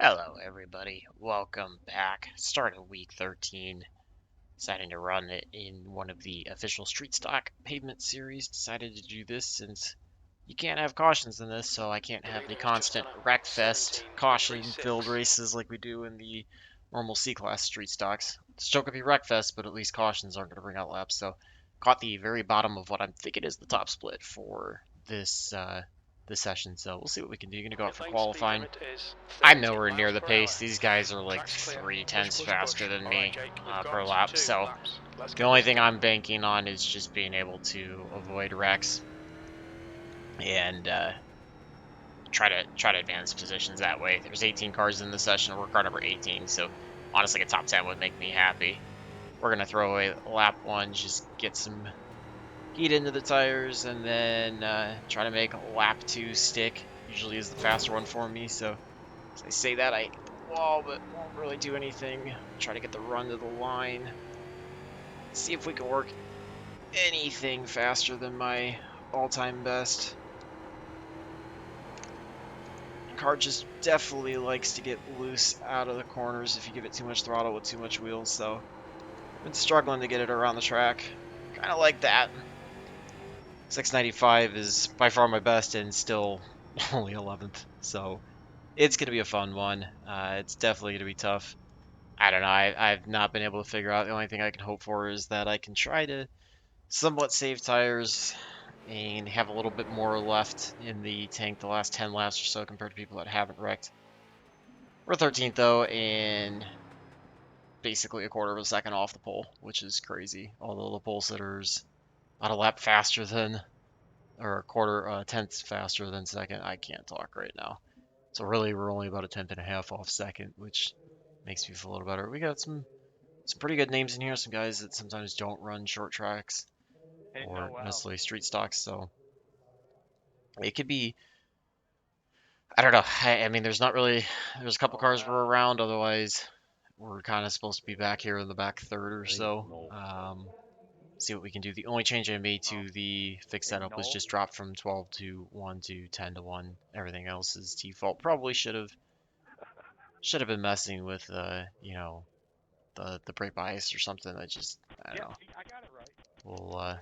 Hello, everybody. Welcome back. Start of week 13. Deciding to run it in one of the official street stock pavement series. Decided to do this since you can't have cautions in this, so I can't have the constant wreckfest caution-filled races like we do in the normal C-class street stocks. Still could be wreckfest, but at least cautions aren't going to bring out laps. So, caught the very bottom of what I'm thinking is the top split for this session. So we'll see what we can do. Going to go out for qualifying. I'm nowhere near the pace. These guys are like 3/10 faster than me per lap. So the only thing I'm banking on is just being able to avoid wrecks and try to advance positions that way. There's 18 cars in the session. We're car number 18, so honestly, a top 10 would make me happy. We're gonna throw away lap one, just get some heat into the tires, and then try to make lap 2 stick. Usually is the faster one for me, so as I say that, I hit the wall, but won't really do anything. Try to get the run to the line. See if we can work anything faster than my all-time best. The car just definitely likes to get loose out of the corners if you give it too much throttle with too much wheels, so I've been struggling to get it around the track. Kind of like that. 695 is by far my best and still only 11th, so it's going to be a fun one. It's definitely going to be tough. I don't know. I've not been able to figure out. The only thing I can hope for is that I can try to somewhat save tires and have a little bit more left in the tank the last 10 laps or so compared to people that haven't wrecked. We're 13th though, and basically a quarter of a second off the pole, which is crazy. Although the pole sitter's about a lap faster than, or a quarter, tenth faster than second. I can't talk right now. So really, we're only about a tenth and a half off second, which makes me feel a little better. We got some pretty good names in here. Some guys that sometimes don't run short tracks or necessarily street stocks. So it could be, I don't know. I mean, there's a couple cars were around. Otherwise, we're kind of supposed to be back here in the back third or so. See what we can do. The only change I made to the fixed setup was just drop from 12 to 1 to 10 to 1. Everything else is default. Probably should have been messing with the brake bias or something. I don't know. We'll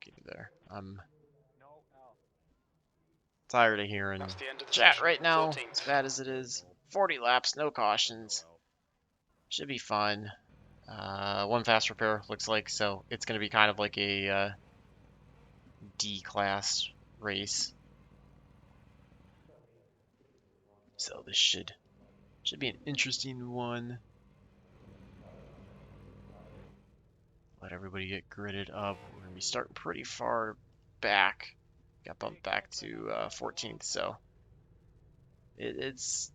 get you there. I'm tired of hearing chat right now, as bad as it is. 40 laps, no cautions. Should be fun. One fast repair, looks like, so it's going to be kind of like a D-class race. So this should be an interesting one. Let everybody get gridded up. We're going to be starting pretty far back. Got bumped back to 14th, so it's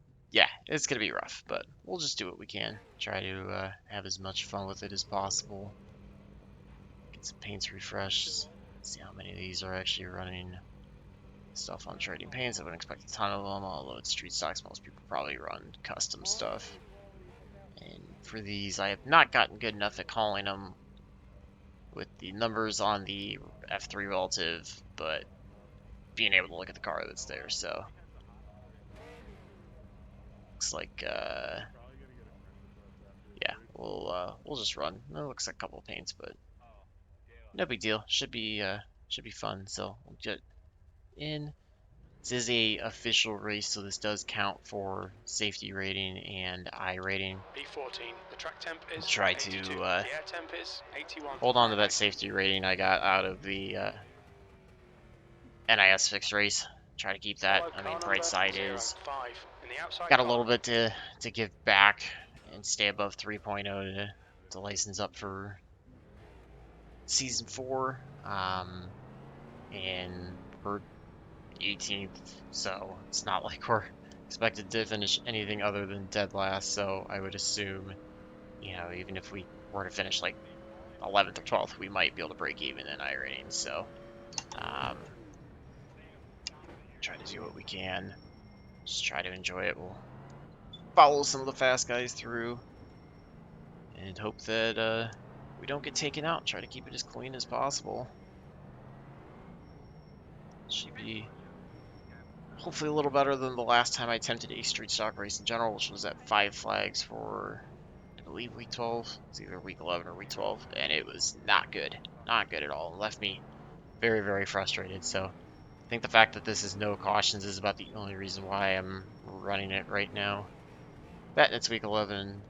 going to be rough, but we'll just do what we can. Try to have as much fun with it as possible. Get some paints refreshed. See how many of these are actually running stuff on trading paints. I wouldn't expect a ton of them, although it's street stocks. Most people probably run custom stuff. And for these, I have not gotten good enough at calling them with the numbers on the F3 relative, but being able to look at the car that's there, so looks like yeah, we'll just run. It looks like a couple of paints, but no big deal. Should be fun. So we'll get in. This is a official race, so this does count for safety rating and iRating. I'll try to hold on to that safety rating I got out of the NIS fixed race. Try to keep that. I mean, bright side is got a little bit to give back and stay above 3.0 to license up for season 4. And we're 18th, so it's not like we're expected to finish anything other than dead last. So I would assume, even if we were to finish like 11th or 12th, we might be able to break even in iRating. So try to do what we can. Just try to enjoy it. We'll follow some of the fast guys through and hope that we don't get taken out. Try to keep it as clean as possible. Should be hopefully a little better than the last time I attempted a street stock race in general, which was at 5 Flags for, I believe, week 12. It's either week 11 or week 12, and it was not good. Not good at all. It left me very, very frustrated. So I think the fact that this is no cautions is about the only reason why I'm running it right now. Betting it's week 11.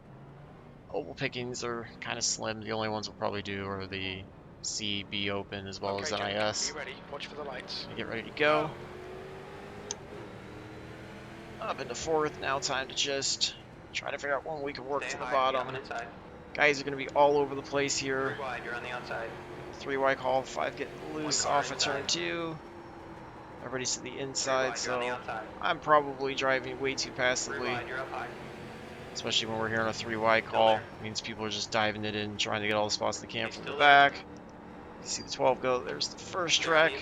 Oval pickings are kind of slim. The only ones we'll probably do are the CB Open as well as Jake, are NIS. you ready? Watch for the lights. Get ready to go. Up into 4th, now time to just try to figure out when we can work to the bottom. Guys are going to be all over the place here. 3 wide, you're on the outside. 3 wide call, 5 getting loose off of turn 2. Everybody's to the inside, so I'm probably driving way too passively. 3 wide, you're up high. Especially when we're here on a 3 wide call. Means people are just diving it in, trying to get all the spots they can from the back. You see the 12 go, there's the first wreck.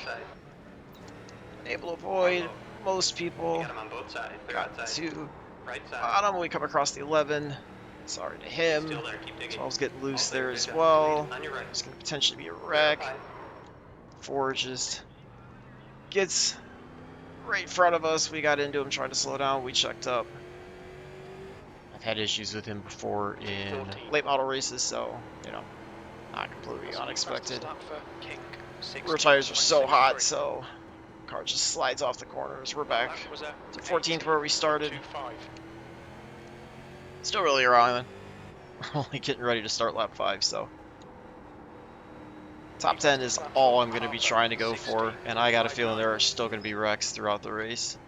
Able to avoid most people. Got him on both sides. Got to Right side. bottom, we come across the 11. Sorry to him. Still there, keep digging. 12's getting loose All there there, as good job. well. On your right. It's going to potentially be a You're up wreck. high. 4 just gets right in front of us. We got into him trying to slow down. We checked up. I've had issues with him before in 14. late model races, so, you know, not completely unexpected. Rear tires are so hot, so car just slides off the corners. We're back to 14th where we started. Still really early. Only getting ready to start lap 5, so. Top 10 is all I'm going to be trying to go for, and I got a feeling there are still going to be wrecks throughout the race.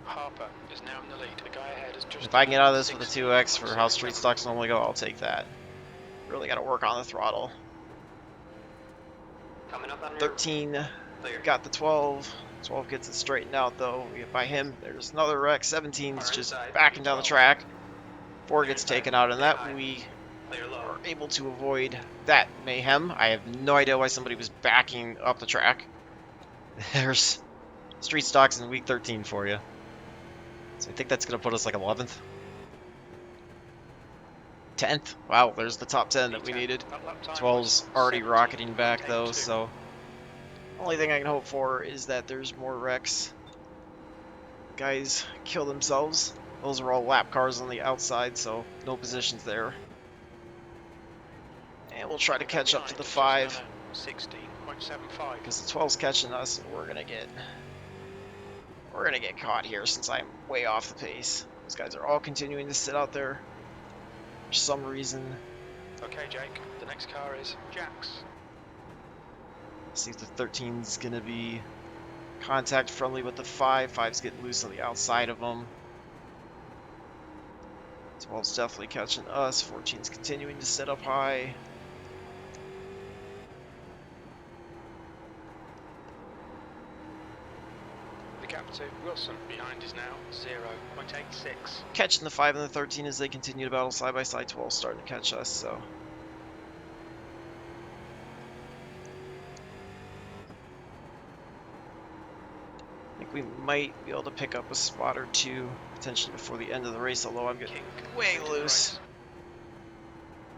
Harper is now in the lead. The guy ahead is just If I can get out of this with a 2x for how street stocks normally go, I'll take that. Really got to work on the throttle. Coming up on your 13 clear. got the 12. 12 gets it straightened out though. We get by him. There's another wreck. 17's just backing down the track. 4 gets taken out, and that we Clear low. are able to avoid that mayhem. I have no idea why somebody was backing up the track. There's street stocks in week 13 for you. So I think that's going to put us like 11th. 10th. Wow, there's the top 10 that we needed. 12's already rocketing back though, so only thing I can hope for is that there's more wrecks. Guys kill themselves. Those are all lap cars on the outside, so no positions there. And we'll try to catch up to the 5. 16.75. Because the 12's catching us, and we're gonna get caught here since I'm way off the pace. Those guys are all continuing to sit out there for some reason. Okay, Jake. The next car is Jack's. See if the 13's gonna be contact friendly with the 5. 5's getting loose on the outside of them. 12's definitely catching us. 14's continuing to sit up high. The gap to Wilson behind is now 0.86. Catching the 5 and the 13 as they continue to battle side by side. 12's starting to catch us, so. I think we might be able to pick up a spot or 2 potentially before the end of the race, although I'm getting way loose.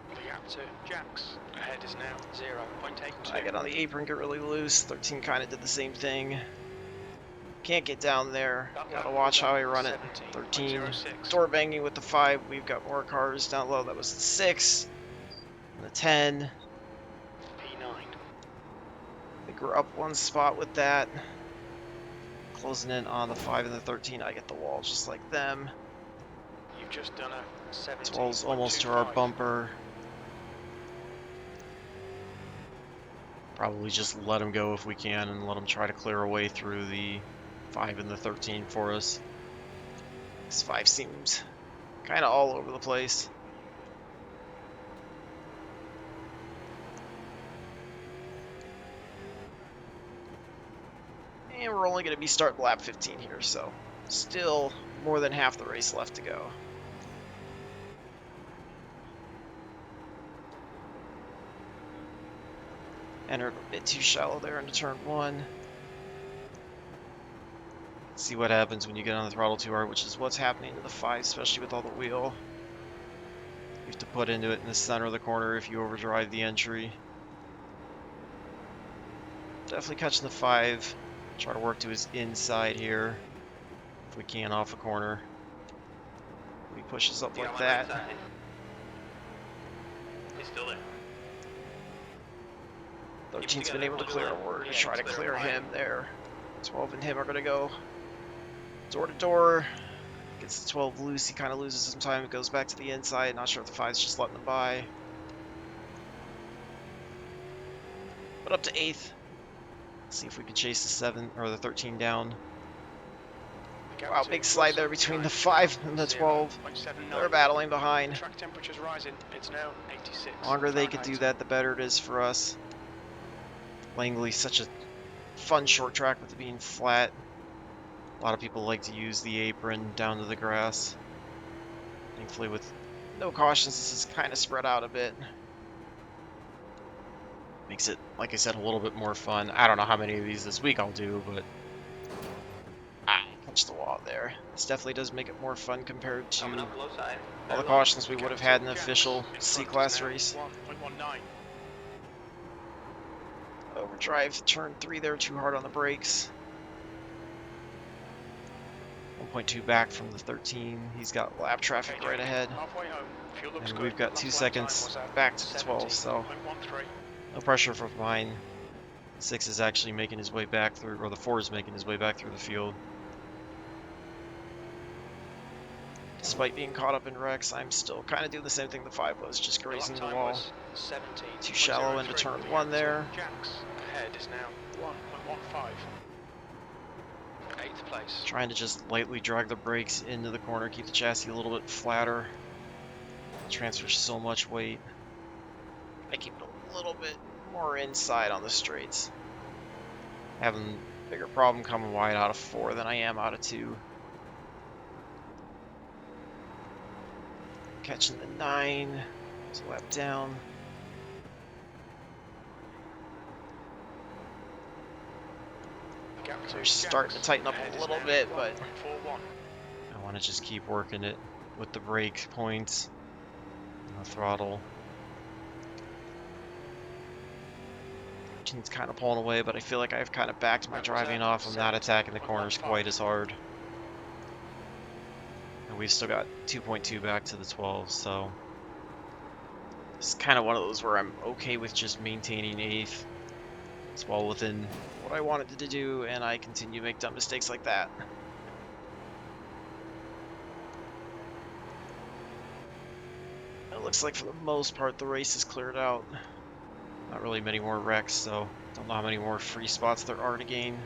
The gap to Jack's ahead is now 0.82. I get on the apron, get really loose. 13 kind of did the same thing. Can't get down there. Gotta watch how I run it. 13 door banging with the 5. We've got more cars down low. That was the 6 and the 10. P9. I think we're up 1 spot with that. Closing in on the 5 and the 13. I get the wall just like them. You've just done a 17. 12's almost to our bumper. Probably just let him go if we can and let him try to clear a way through the 5 and the 13 for us. This 5 seems kind of all over the place. And we're only going to be starting lap 15 here, so still more than half the race left to go. Entered a bit too shallow there into turn 1. See what happens when you get on the throttle too hard, which is what's happening to the 5, especially with all the wheel. You have to put into it in the center of the corner if you overdrive the entry. Definitely catching the 5. Try to work to his inside here. we can off a corner. He pushes up Do you like have on right that. side? He's still there. 13's been able to clear. We're going to try to clear him there. 12 and him are going to go door to door. Gets the 12 loose. He kind of loses some time. It goes back to the inside. Not sure if the 5's just letting him by. But up to 8th. See if we can chase the 7 or the 13 down. Wow, big slide there between the 5 and the 12. They're battling behind. Track temperature's rising. It's now 86. The longer they could do that, the better it is for us. Langley's such a fun short track with it being flat. A lot of people like to use the apron down to the grass. Thankfully, with no cautions, this is kind of spread out a bit. Makes it, like I said, a little bit more fun. I don't know how many of these this week I'll do, but punch the wall there. This definitely does make it more fun compared to Coming up low side. all the cautions we would have had in an official C-Class race. 1.19. Overdrive, turn 3 there, too hard on the brakes. 1.2 back from the 13. He's got lap traffic right ahead. Halfway home. Fuel looks And good. we've got 2 Last lap time seconds was at back to the 12, so 17.13. no pressure from mine. 6 is actually making his way back through, or the 4 is making his way back through the field. Despite being caught up in wrecks, I'm still kind of doing the same thing the 5 was, just grazing the wall. Too shallow into turn 1 there. Jacks ahead is now 1.15. 8th place. Trying to just lightly drag the brakes into the corner, keep the chassis a little bit flatter. Transfers so much weight. I keep it a little bit more inside on the straights. Having a bigger problem coming wide out of 4 than I am out of 2. Catching the 9. It's a lap down. So we're starting to tighten up a little bit, but I want to just keep working it with the brake points and the throttle. It's kind of pulling away, but I feel like I've kind of backed my driving off. I'm not attacking the corners quite as hard. And we've still got 2.2 back to the 12, so it's kind of one of those where I'm okay with just maintaining 8th. It's well within what I wanted to do, and I continue to make dumb mistakes like that. It looks like for the most part the race is cleared out. Not really many more wrecks, so don't know how many more free spots there are to gain.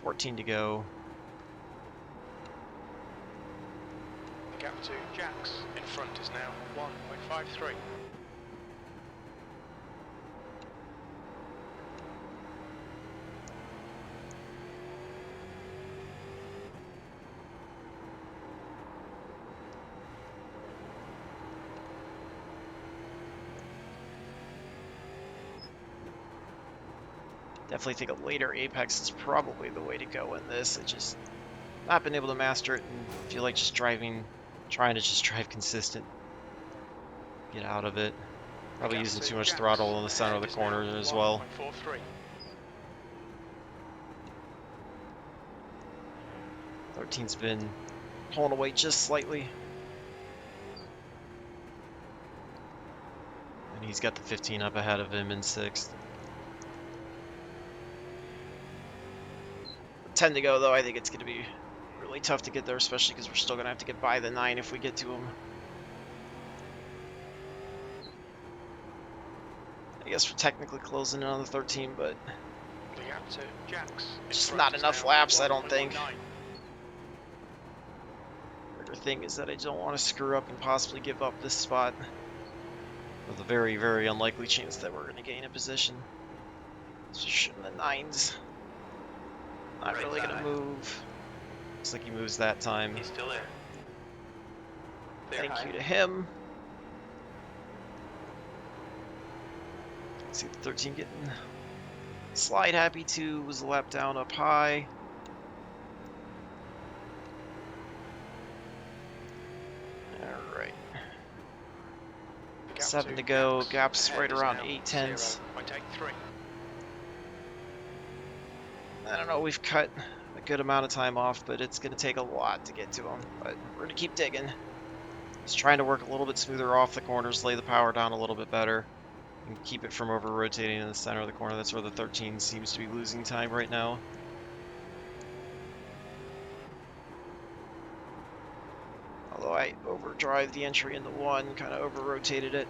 14 to go. The gap to Jacks in front is now 1.53. Definitely think a later Apex is probably the way to go in this. I just not been able to master it and feel like just trying to just drive consistent. Get out of it. Probably using too much throttle in the center of the corner as well. 13's been pulling away just slightly. And he's got the 15 up ahead of him in 6th. 10 to go, though. I think it's going to be really tough to get there, especially because we're still going to have to get by the 9 if we get to him. I guess we're technically closing in on the 13, but just not enough laps, I don't think. Bigger thing is that I don't want to screw up and possibly give up this spot with a very, very unlikely chance that we're going to gain a position. So shooting the 9s. Not really going to move. Looks like he moves that time. He's still there. Thank you to him. See the 13 getting slide happy too. Was a lap down up high. All right. 7 to go. Gap's right around 8/10. I don't know. We've cut a good amount of time off, but it's going to take a lot to get to him. But we're going to keep digging. Just trying to work a little bit smoother off the corners, lay the power down a little bit better, and keep it from over-rotating in the center of the corner. That's where the 13 seems to be losing time right now. Although I overdrive the entry into 1, kind of over-rotated it.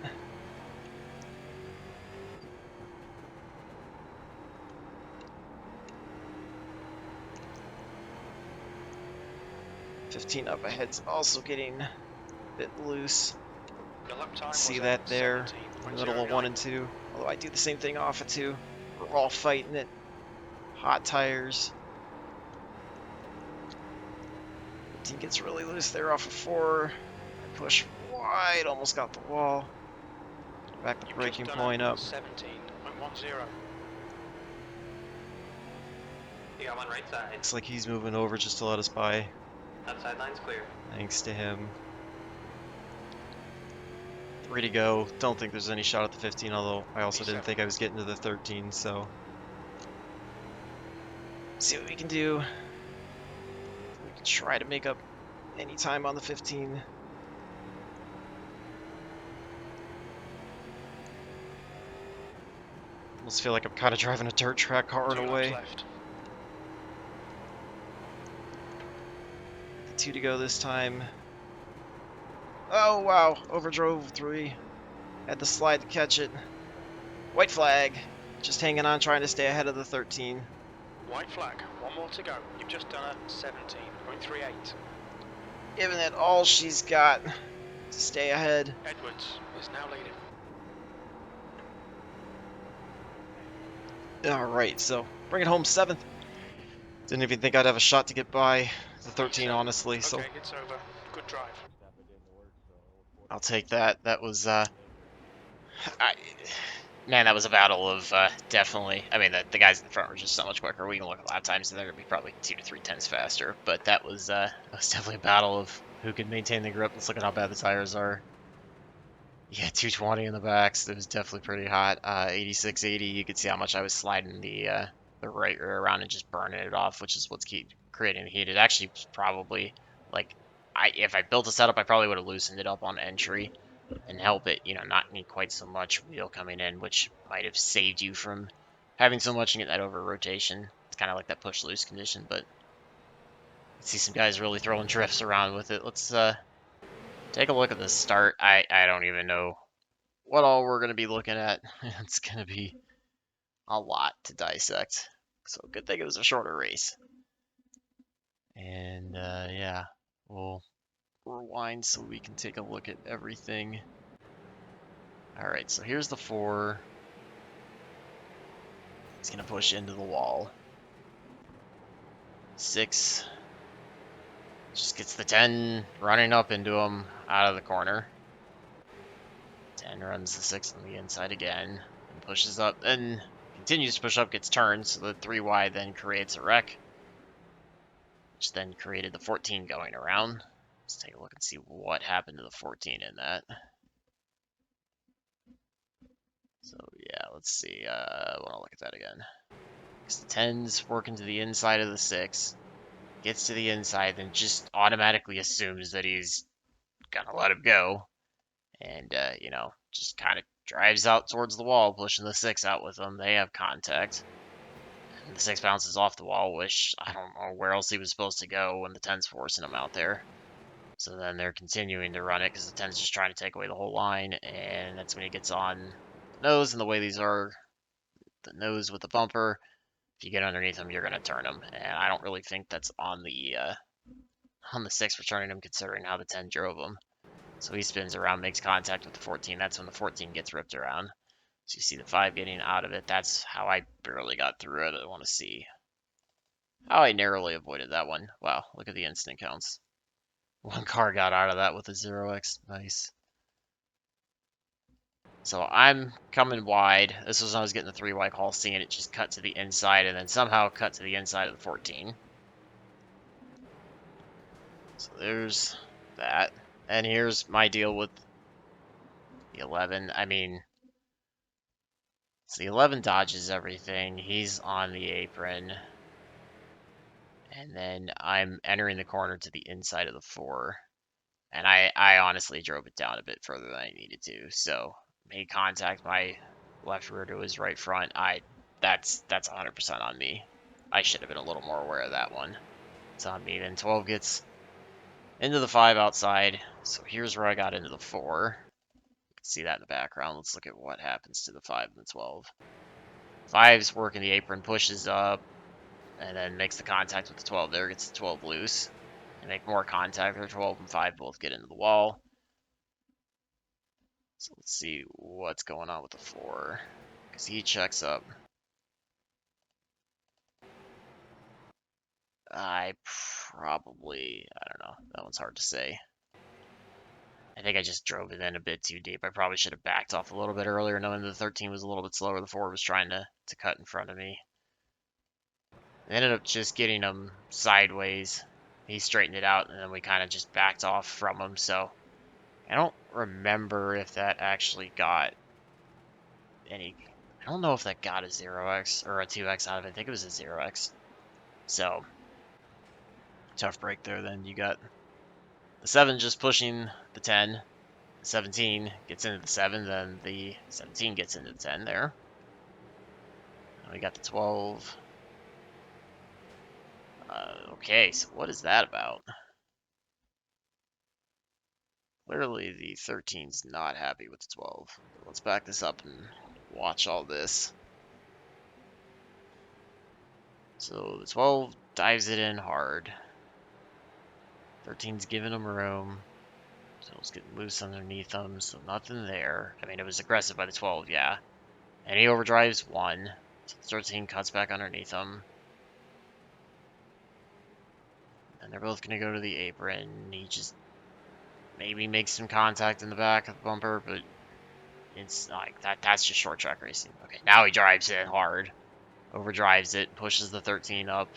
$15 up ahead's also getting a bit loose. Your lap time See was that there in the middle of 1 17.09. and 2. Although I do the same thing off of 2. We're all fighting it. Hot tires. 15 gets really loose there off of 4. I push wide, almost got the wall. Back the You've braking just point done a up. 17.10. You got one right side. Looks like he's moving over just to let us by. That sideline's clear. Thanks to him. 3 to go. Don't think there's any shot at the 15, although I also didn't think I was getting to the 13, so. See what we can do. We can try to make up any time on the 15. Almost feel like I'm kind of driving a dirt track car in 2 a laps way. left. 2 to go this time. Oh wow, overdrove 3. Had to slide to catch it. White flag. Just hanging on, trying to stay ahead of the 13. White flag. 1 more to go. You've just done a 17.38. Giving it all she's got to stay ahead. Edwards is now leading. Alright, so bring it home 7th. Didn't even think I'd have a shot to get by the 13, honestly, so Okay, it's over. Good drive. I'll take that. That was, man, that was a battle of, definitely. I mean, the guys in the front were just so much quicker. We can look at lap times, and they're going to be probably 2 to 3 tenths faster, but that was definitely a battle of who could maintain the grip. Let's look at how bad the tires are. Yeah, 220 in the backs. It was definitely pretty hot. 86, 80. You could see how much I was sliding the right rear around and just burning it off, which is what's creating the heat. It actually was probably like, if I built a setup, I probably would have loosened it up on entry and help it, not need quite so much wheel coming in, which might have saved you from having so much and get that over rotation. It's kind of like that push loose condition, but I see some guys really throwing drifts around with it. Let's take a look at the start. I don't even know what all we're going to be looking at. It's going to be a lot to dissect. So good thing it was a shorter race. And yeah, we'll rewind so we can take a look at everything. All right, so here's the 4. He's going to push into the wall. 6 just gets the 10 running up into him out of the corner. 10 runs the 6 on the inside again and pushes up and continues to push up, gets turned, so the 3 wide then creates a wreck, which then created the 14 going around. Let's take a look and see what happened to the 14 in that. So yeah, let's see. I want to look at that again. Because the 10's working to the inside of the 6, gets to the inside, then just automatically assumes that he's gonna let him go, and just kind of drives out towards the wall, pushing the 6 out with him. They have contact. And the 6 bounces off the wall, which I don't know where else he was supposed to go when the 10's forcing him out there. So then they're continuing to run it because the 10's just trying to take away the whole line, and that's when he gets on the nose, and the way these are, the nose with the bumper, if you get underneath him, you're going to turn him, and I don't really think that's on the 6 for turning him, considering how the 10 drove him. So he spins around, makes contact with the 14. That's when the 14 gets ripped around. So you see the 5 getting out of it. That's how I barely got through it. I want to see how I narrowly avoided that one. Wow, look at the instant counts. One car got out of that with a 0x. Nice. So I'm coming wide. This was when I was getting the 3 wide call, seeing it just cut to the inside and then somehow cut to the inside of the 14. So there's that. And here's my deal with the 11. I mean, so the 11 dodges everything. He's on the apron. And then I'm entering the corner to the inside of the 4. And I honestly drove it down a bit further than I needed to. So made contact my left rear to his right front. That's 100% on me. I should have been a little more aware of that one. It's on me. Then 12 gets into the 5 outside. So here's where I got into the 4. You can see that in the background. Let's look at what happens to the 5 and the 12. 5's working the apron, pushes up, and then makes the contact with the 12 there, gets the 12 loose. They make more contact. The 12 and 5 both get into the wall. So let's see what's going on with the 4, because he checks up. I don't know. That one's hard to say. I think I just drove it in a bit too deep. I probably should have backed off a little bit earlier, knowing the 13 was a little bit slower. The 4 was trying to cut in front of me. I ended up just getting him sideways. He straightened it out, and then we kind of just backed off from him. So I don't remember if that actually got any. I don't know if that got a 0x or a 2x out of it. I think it was a 0x. So tough break there. Then you got the 7 just pushing the 10. The 17 gets into the 7. Then the 17 gets into the 10 there. We got the 12. Okay, so what is that about? Clearly the 13's not happy with the 12. Let's back this up and watch all this. So the 12 dives it in hard. 13's giving him room. So it's getting loose underneath him, so nothing there. I mean, it was aggressive by the 12, yeah. And he overdrives 1. So the 13 cuts back underneath him. And they're both going to go to the apron. He just maybe makes some contact in the back of the bumper, but it's like that's just short track racing. Okay, now he drives it hard. Overdrives it, pushes the 13 up.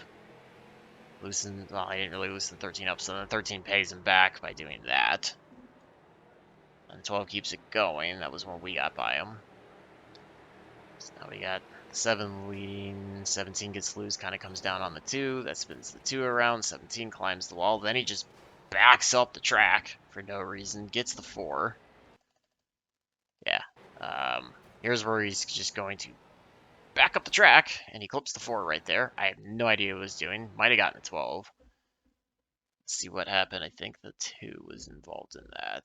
Well, I didn't really loosen the 13 up, so the 13 pays him back by doing that. And 12 keeps it going. That was when we got by him. So now we got 7 leading. 17 gets loose, kind of comes down on the 2. That spins the 2 around. 17 climbs the wall. Then he just backs up the track for no reason. Gets the 4. Yeah. Here's where he's just going to back up the track, and he clips the 4 right there. I have no idea what he was doing. Might have gotten a 12. Let's see what happened. I think the 2 was involved in that.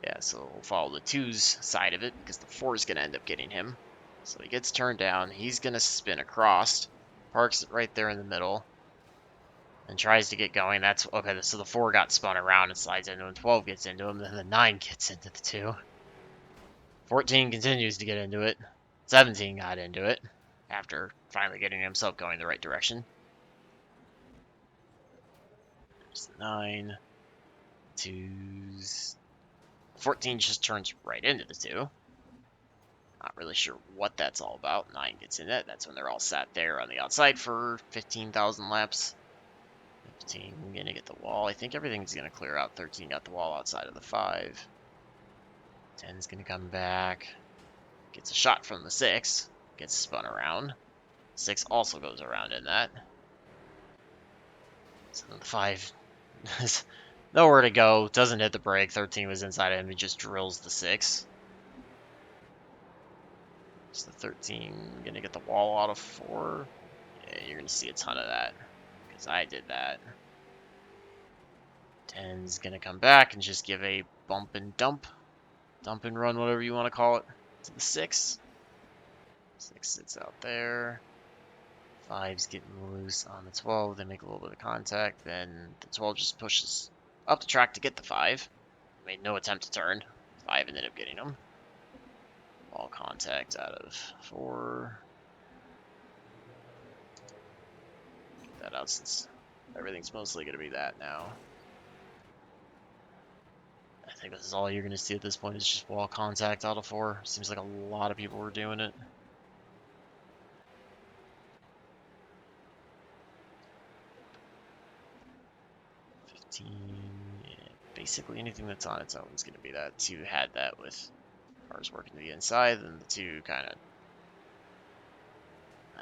Yeah, so we'll follow the 2's side of it, because the 4 is going to end up getting him. So he gets turned down. He's going to spin across. Parks it right there in the middle. And tries to get going. That's okay, so the 4 got spun around and slides into him. 12 gets into him. Then the 9 gets into the 2. 14 continues to get into it. 17 got into it after finally getting himself going the right direction. There's the 9. 2's. 14 just turns right into the 2. Not really sure what that's all about. 9 gets in it. That's when they're all sat there on the outside for 15,000 laps. 15 gonna get the wall. I think everything's gonna clear out. 13 got the wall outside of the 5. 10's gonna come back. Gets a shot from the 6. Gets spun around. 6 also goes around in that. So the 5 has nowhere to go. Doesn't hit the brake. 13 was inside of him. He just drills the 6. So the 13 gonna get the wall out of 4. Yeah, you're gonna see a ton of that. Because I did that. 10's gonna come back and just give a bump and dump. Dump and run, whatever you want to call it. To the 6. 6 sits out there. 5's getting loose on the 12. They make a little bit of contact. Then the 12 just pushes up the track to get the 5. Made no attempt to turn. 5 ended up getting him. All contact out of 4. Get that out since everything's mostly going to be that now. I think this is all you're going to see at this point is just wall contact out of 4. Seems like a lot of people were doing it. Yeah, basically anything that's on its own is going to be that. 2 had that with cars working to the inside, and the 2 kind of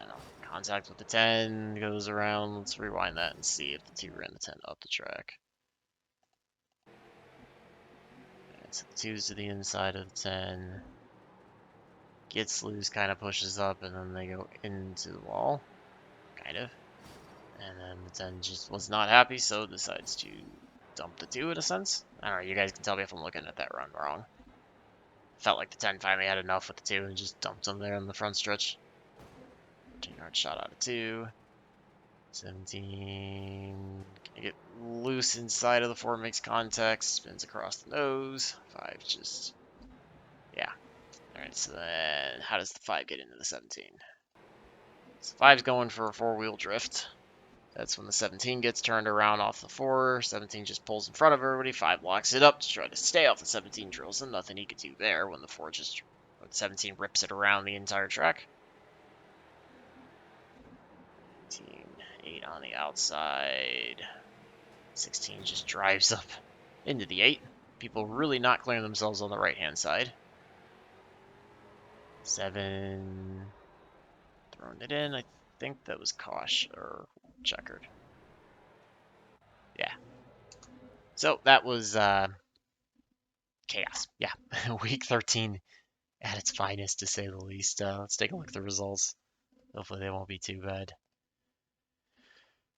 don't know, contact with the 10 goes around. Let's rewind that and see if the 2 ran the 10 up the track. Alright, so the 2's to the inside of the 10. Gets loose, kind of pushes up, and then they go into the wall. Kind of. And then the 10 just was not happy, so decides to dump the 2 in a sense. I don't know, you guys can tell me if I'm looking at that run wrong. Felt like the 10 finally had enough with the 2 and just dumped them there in the front stretch. 13-yard shot out of 2. 17. Can get loose inside of the 4, makes contact, spins across the nose. 5 just, yeah. Alright, so then how does the 5 get into the 17? So 5's going for a 4-wheel drift. That's when the 17 gets turned around off the 4. 17 just pulls in front of everybody. 5 locks it up to try to stay off the 17, drills him. Nothing he could do there when the 17 rips it around the entire track. 18, 8 on the outside. 16 just drives up into the 8. People really not clearing themselves on the right-hand side. 7 throwing it in. I think that was caution or checkered. Yeah. So that was chaos. Yeah. Week 13 at its finest, to say the least. Let's take a look at the results. Hopefully they won't be too bad.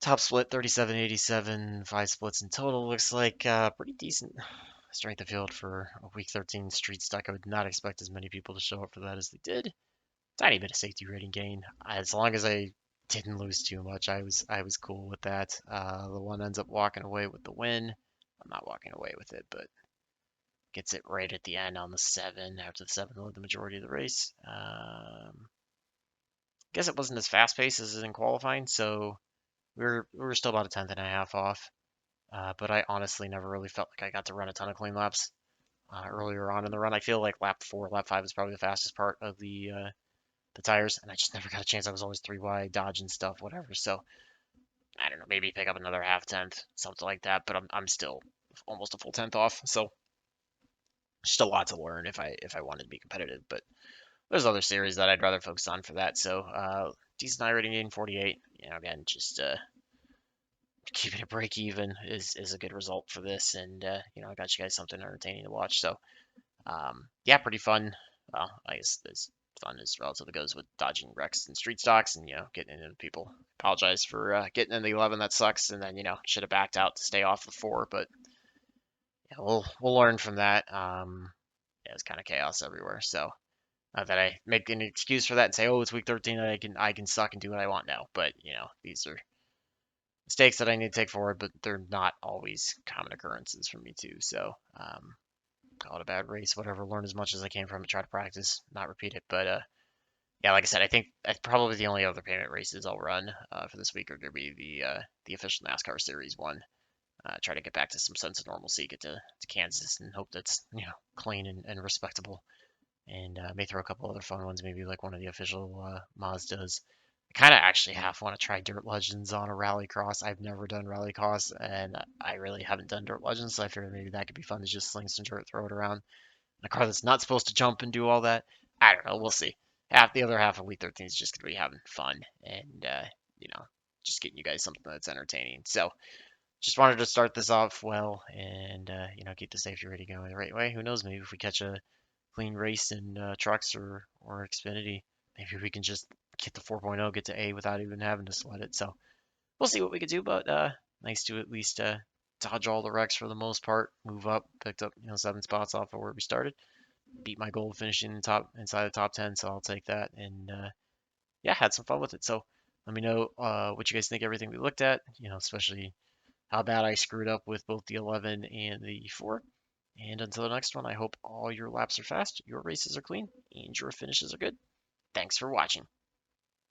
Top split 37-87, 5 splits in total. Looks like pretty decent strength of field for a week 13 street stock. I would not expect as many people to show up for that as they did. Tiny bit of safety rating gain. As long as I didn't lose too much, I was cool with that. The one ends up walking away with the win. I'm not walking away with it, but gets it right at the end on the 7. After the 7 led the majority of the race. Guess it wasn't as fast paced as in qualifying, so we were still about a tenth and a half off. But I honestly never really felt like I got to run a ton of clean laps earlier on in the run. I feel like lap 4, lap 5 is probably the fastest part of the tires, and I just never got a chance. I was always 3 wide, dodging stuff, whatever. So I don't know, maybe pick up another half tenth, something like that. But I'm still almost a full tenth off. So just a lot to learn if I wanted to be competitive. But there's other series that I'd rather focus on for that. So decent iRating gain 48. You know, again, just keeping it break even is a good result for this, and you know, I got you guys something entertaining to watch. So yeah, pretty fun. Well, I guess this fun is relative. It goes with dodging wrecks and street stocks, and you know, getting into people. Apologize for getting in the 11. That sucks, and then you know, should have backed out to stay off the 4, but yeah, we'll learn from that. Yeah, it's kind of chaos everywhere. So not that I make an excuse for that and say, oh, it's week 13, I can suck and do what I want now. But you know, these are mistakes that I need to take forward, but they're not always common occurrences for me too. So call it a bad race, whatever. Learn as much as I can from it. Try to practice, not repeat it. But yeah, like I said, I think probably the only other payment races I'll run for this week are going to be the official NASCAR Series 1. Try to get back to some sense of normalcy, get to Kansas, and hope that's, you know, clean and respectable. And may throw a couple other fun ones, maybe like one of the official Mazdas. I kind of actually half want to try Dirt Legends on a rallycross. I've never done rallycross, and I really haven't done Dirt Legends, so I figured maybe that could be fun to just sling some dirt, throw it around. In a car that's not supposed to jump and do all that. I don't know. We'll see. The other half of Week 13 is just going to be having fun and, you know, just getting you guys something that's entertaining. So just wanted to start this off well and, you know, keep the safety rating going the right way. Who knows? Maybe if we catch a clean race in trucks or Xfinity, maybe we can just get the 4.0, get to A without even having to sweat it. So we'll see what we can do, but nice to at least dodge all the wrecks for the most part, move up, picked up, you know, 7 spots off of where we started, beat my goal of finishing inside the top 10, so I'll take that, and yeah, had some fun with it. So let me know what you guys think of everything we looked at, you know, especially how bad I screwed up with both the 11 and the 4. And until the next one, I hope all your laps are fast, your races are clean, and your finishes are good. Thanks for watching.